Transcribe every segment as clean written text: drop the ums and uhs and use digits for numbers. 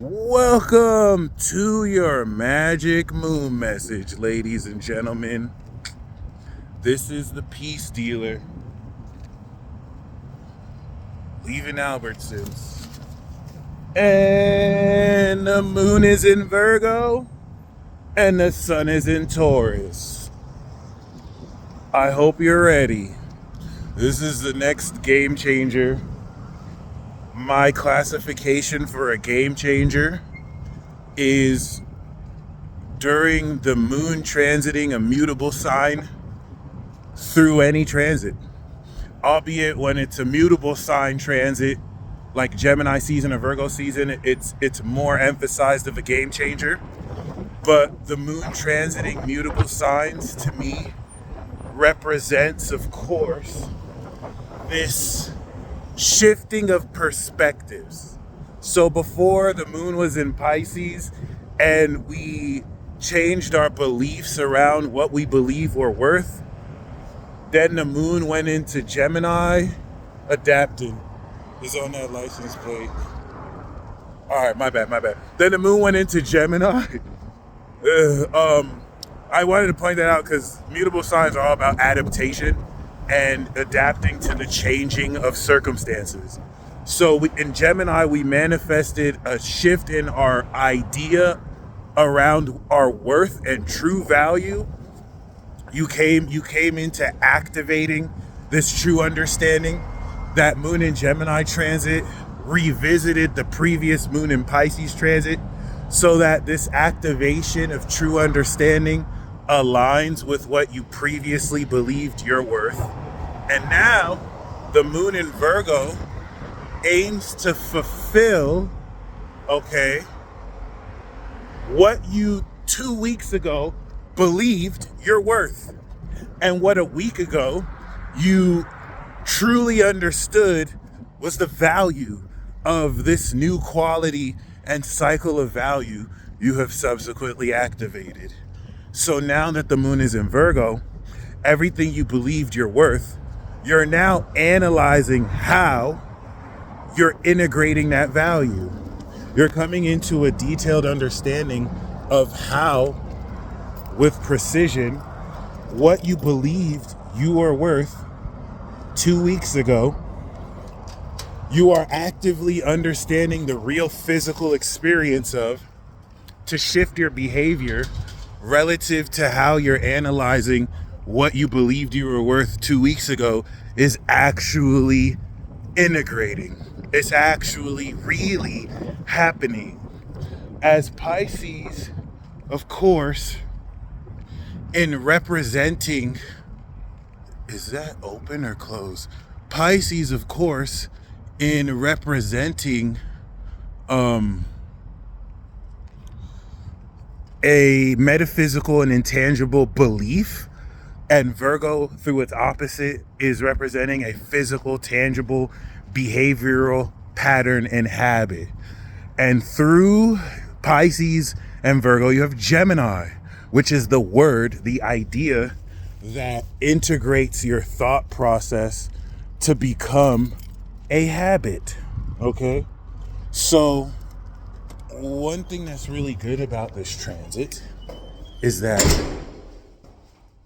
Welcome to your magic moon message, ladies and gentlemen. This is the peace dealer, leaving Albertsons. And the moon is in Virgo, and the sun is in Taurus. I hope you're ready. This is the next game changer. My classification for a game changer is during the moon transiting a mutable sign through any transit. Albeit when it's a mutable sign transit, like Gemini season or Virgo season, it's more emphasized of a game changer. But the moon transiting mutable signs to me represents, of course, this shifting of perspectives. So before, the moon was in Pisces and we changed our beliefs around what we believe we're worth. Then the moon went into Gemini, adapting. Is on that license plate. All right, my bad. Then the moon went into Gemini. I wanted to point that out because mutable signs are all about adaptation and adapting to the changing of circumstances. So in Gemini, we manifested a shift in our idea around our worth and true value. You came into activating this true understanding. That moon in Gemini transit revisited the previous moon in Pisces transit so that this activation of true understanding aligns with what you previously believed you're worth. And now the moon in Virgo aims to fulfill, what you 2 weeks ago believed you're worth. And what a week ago you truly understood was the value of this new quality and cycle of value you have subsequently activated. So now that the moon is in Virgo, everything you believed you're worth, you're now analyzing how you're integrating that value. You're coming into a detailed understanding of how, with precision, what you believed you were worth 2 weeks ago, you are actively understanding the real physical experience of to shift your behavior relative to how you're analyzing what you believed you were worth 2 weeks ago is actually integrating. It's actually really happening. As Pisces, of course, in representing, is that open or closed? Pisces, of course, in representing a metaphysical and intangible belief, and Virgo, through its opposite, is representing a physical, tangible, behavioral pattern and habit. And through Pisces and Virgo, you have Gemini, which is the word, the idea that integrates your thought process to become a habit. Okay? So, one thing that's really good about this transit is that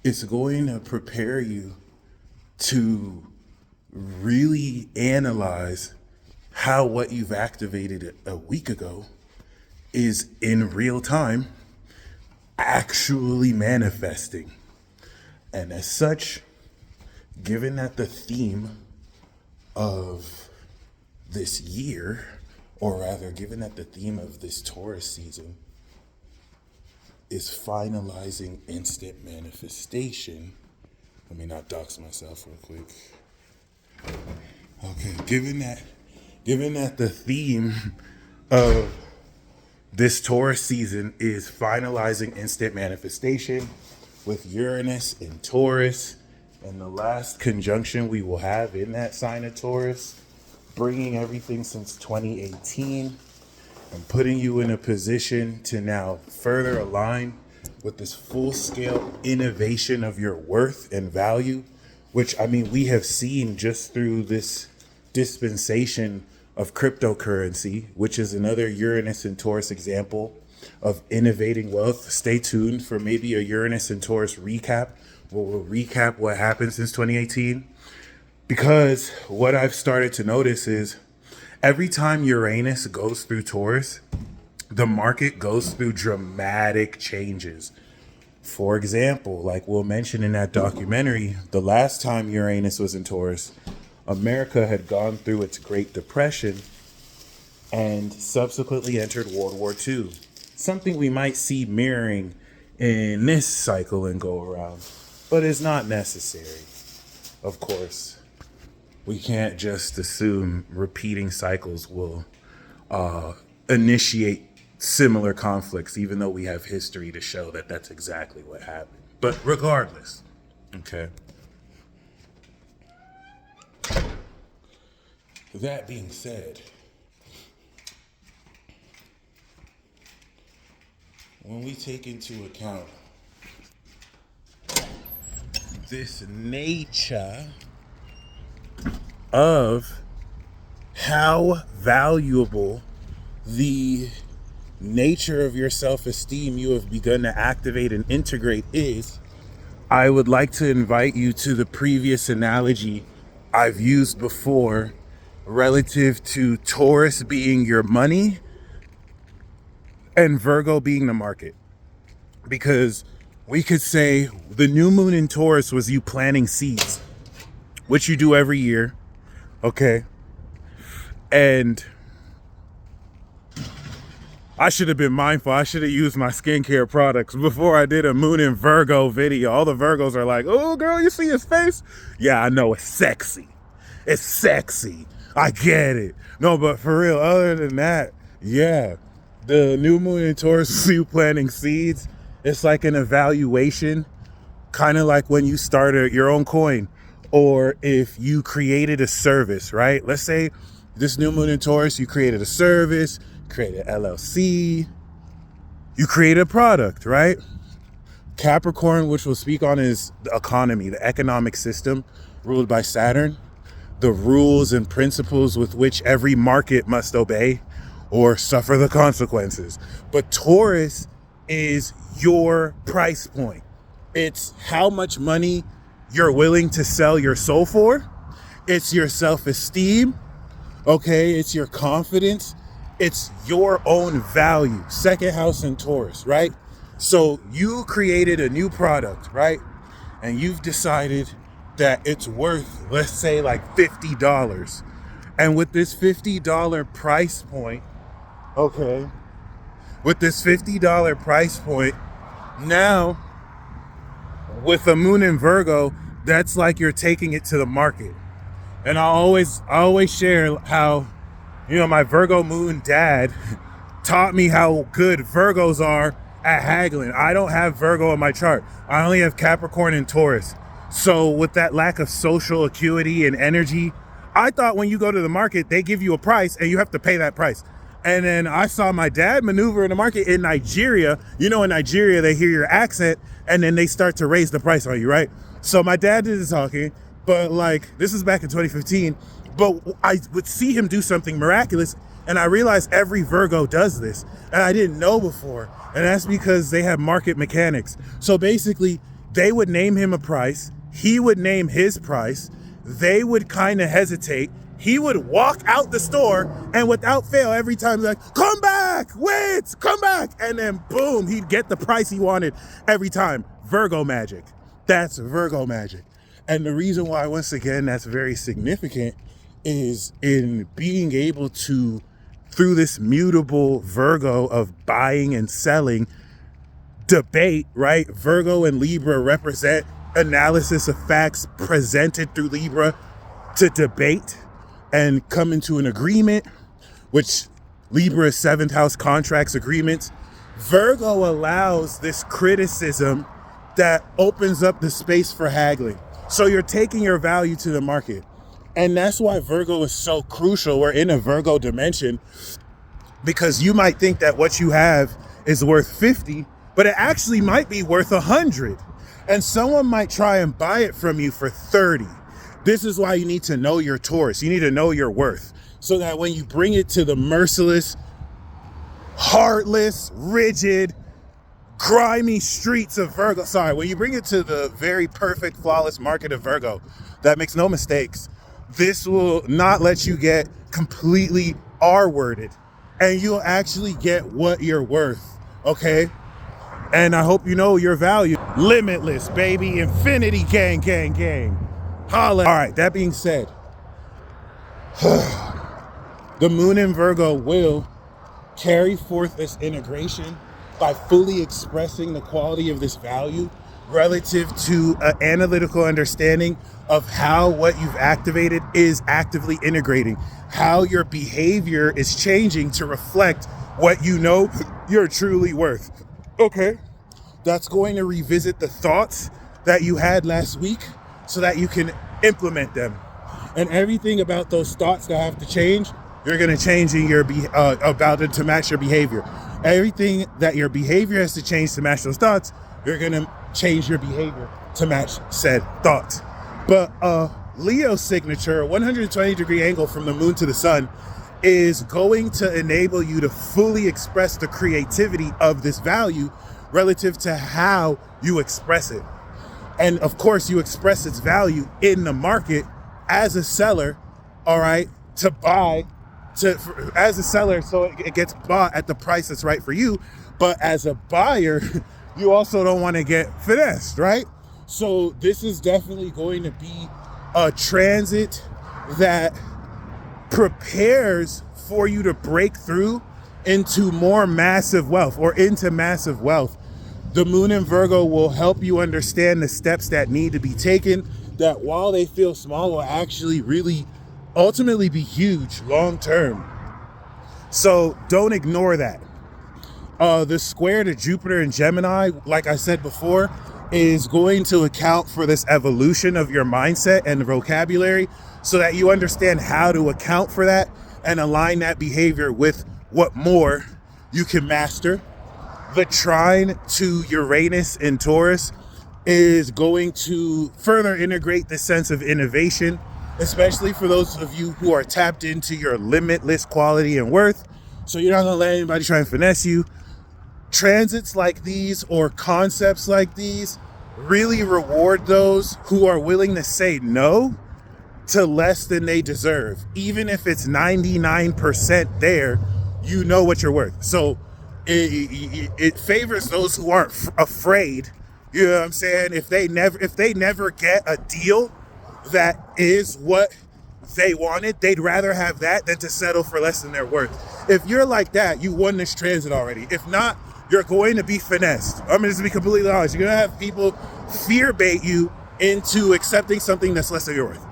it's going to prepare you to really analyze how what you've activated a week ago is in real time actually manifesting. And as such, given that the theme of this year, or rather given that the theme of this Taurus season is finalizing instant manifestation, let me not dox myself real quick. Okay, given that the theme of this Taurus season is finalizing instant manifestation with Uranus in Taurus, and the last conjunction we will have in that sign of Taurus, bringing everything since 2018 and putting you in a position to now further align with this full-scale innovation of your worth and value, which, I mean, we have seen just through this dispensation of cryptocurrency, which is another Uranus and Taurus example of innovating wealth. Stay tuned for maybe a Uranus and Taurus recap, where we'll recap what happened since 2018. Because what I've started to notice is every time Uranus goes through Taurus, the market goes through dramatic changes. For example, like we'll mention in that documentary, the last time Uranus was in Taurus, America had gone through its Great Depression and subsequently entered World War II. Something we might see mirroring in this cycle and go around, but it's not necessary. Of course, we can't just assume repeating cycles will initiate similar conflicts, even though we have history to show that that's exactly what happened. But regardless, okay. That being said, when we take into account this nature of how valuable the nature of your self-esteem you have begun to activate and integrate is, I would like to invite you to the previous analogy I've used before relative to Taurus being your money and Virgo being the market. Because we could say the new moon in Taurus was you planting seeds, which you do every year, okay? And I should have been mindful. I should have used my skincare products before I did a Moon in Virgo video. All the Virgos are like, oh, girl, you see his face? Yeah, I know. It's sexy. It's sexy. I get it. No, but for real, other than that, yeah, the new moon in Taurus is you planting seeds. It's like an evaluation, kind of like when you started your own coin or if you created a service, right? Let's say this new moon in Taurus, you created a service, created an LLC, you created a product, right? Capricorn, which we'll speak on, is the economy, the economic system ruled by Saturn, the rules and principles with which every market must obey or suffer the consequences. But Taurus is your price point. It's how much money you're willing to sell your soul for. It's your self-esteem, okay? It's your confidence. It's your own value. Second house in Taurus, right? So you created a new product, right? And you've decided that it's worth, let's say, like $50. And with this $50 price point, okay, with this $50 price point, now with a moon in Virgo, that's like you're taking it to the market. And I always share how, you know, my Virgo moon dad taught me how good Virgos are at haggling. I don't have Virgo in my chart. I only have Capricorn and Taurus. So with that lack of social acuity and energy, I thought when you go to the market, they give you a price and you have to pay that price. And then I saw my dad maneuver in the market in Nigeria. You know, in Nigeria, they hear your accent and then they start to raise the price on you, right? So my dad did the talking, but like, this is back in 2015. But I would see him do something miraculous, and I realized every Virgo does this, and I didn't know before. And that's because they have market mechanics. So basically, they would name him a price, he would name his price, they would kind of hesitate, he would walk out the store, and without fail, every time, like, come back, wait, come back, and then boom, he'd get the price he wanted every time. Virgo magic. That's Virgo magic. And the reason why, once again, that's very significant is in being able to, through this mutable Virgo of buying and selling, debate, right? Virgo and Libra represent analysis of facts presented through Libra to debate and come into an agreement, which Libra is 7th house contracts agreements. Virgo allows this criticism that opens up the space for haggling. So you're taking your value to the market. And that's why Virgo is so crucial. We're in a Virgo dimension because you might think that what you have is worth 50, but it actually might be worth 100. And someone might try and buy it from you for 30. This is why you need to know your Taurus. You need to know your worth, so that when you bring it to the merciless, heartless, rigid, grimy streets of Virgo, when you bring it to the very perfect, flawless market of Virgo that makes no mistakes, this will not let you get completely R-worded, and you'll actually get what you're worth, okay? And I hope you know your value. Limitless, baby. Infinity, gang, gang, gang. Holla. All right, that being said, the moon in Virgo will carry forth this integration by fully expressing the quality of this value relative to an analytical understanding of how what you've activated is actively integrating, how your behavior is changing to reflect what you know you're truly worth. Okay, that's going to revisit the thoughts that you had last week so that you can implement them. And everything about those thoughts that have to change, you're going to change in your about it to match your behavior. Everything that your behavior has to change to match those thoughts, you're going to change your behavior to match said thoughts. But Leo's signature, 120-degree angle from the moon to the sun, is going to enable you to fully express the creativity of this value relative to how you express it. And of course, you express its value in the market as a seller, all right, to buy, as a seller, so it gets bought at the price that's right for you. But as a buyer, you also don't want to get finessed, right? So this is definitely going to be a transit that prepares for you to break through into more massive wealth, or into massive wealth. The moon in Virgo will help you understand the steps that need to be taken, that while they feel small, will actually really ultimately be huge long term. So don't ignore that. The square to Jupiter and Gemini, like I said before, is going to account for this evolution of your mindset and the vocabulary, so that you understand how to account for that and align that behavior with what more you can master. The trine to Uranus in Taurus is going to further integrate the sense of innovation, especially for those of you who are tapped into your limitless quality and worth. So you're not going to let anybody try and finesse you. Transits like these, or concepts like these, really reward those who are willing to say no to less than they deserve. Even if it's 99% there, you know what you're worth. So it favors those who aren't afraid. You know what I'm saying? If they never get a deal that is what they wanted, they'd rather have that than to settle for less than their worth. If you're like that, you won this transit already. If not, you're going to be finessed. I'm just to be completely honest. You're going to have people fear bait you into accepting something that's less than your worth.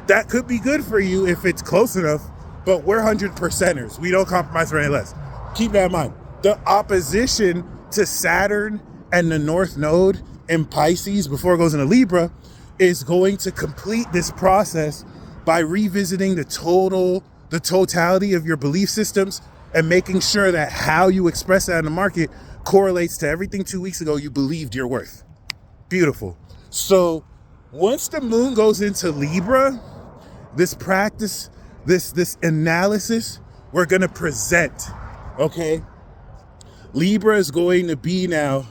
That could be good for you if it's close enough, but we're 100%ers. We don't compromise for any less. Keep that in mind. The opposition to Saturn and the North Node in Pisces before it goes into Libra is going to complete this process by revisiting the totality of your belief systems and making sure that how you express that in the market correlates to everything 2 weeks ago you believed you're worth. Beautiful. So once the moon goes into Libra, this practice, this analysis, we're going to present, okay? Libra is going to be now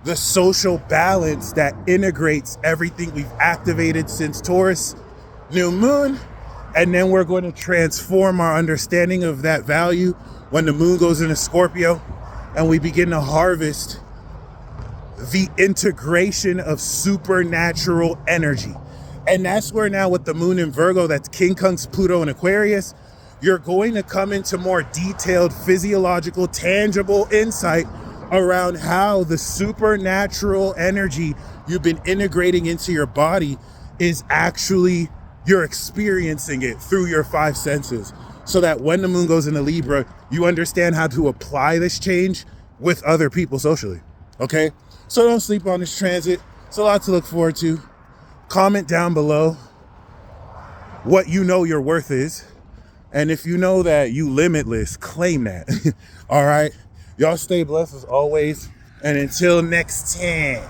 the social balance that integrates everything we've activated since Taurus new moon. And then we're going to transform our understanding of that value when the moon goes into Scorpio and we begin to harvest the integration of supernatural energy. And that's where now with the moon in Virgo, that's King Kun's Pluto in Aquarius, you're going to come into more detailed physiological, tangible insight around how the supernatural energy you've been integrating into your body is actually, you're experiencing it through your five senses. So that when the moon goes into Libra, you understand how to apply this change with other people socially, okay? So don't sleep on this transit. It's a lot to look forward to. Comment down below what you know your worth is. And if you know that you limitless, claim that. All right. Y'all stay blessed as always. And until next time.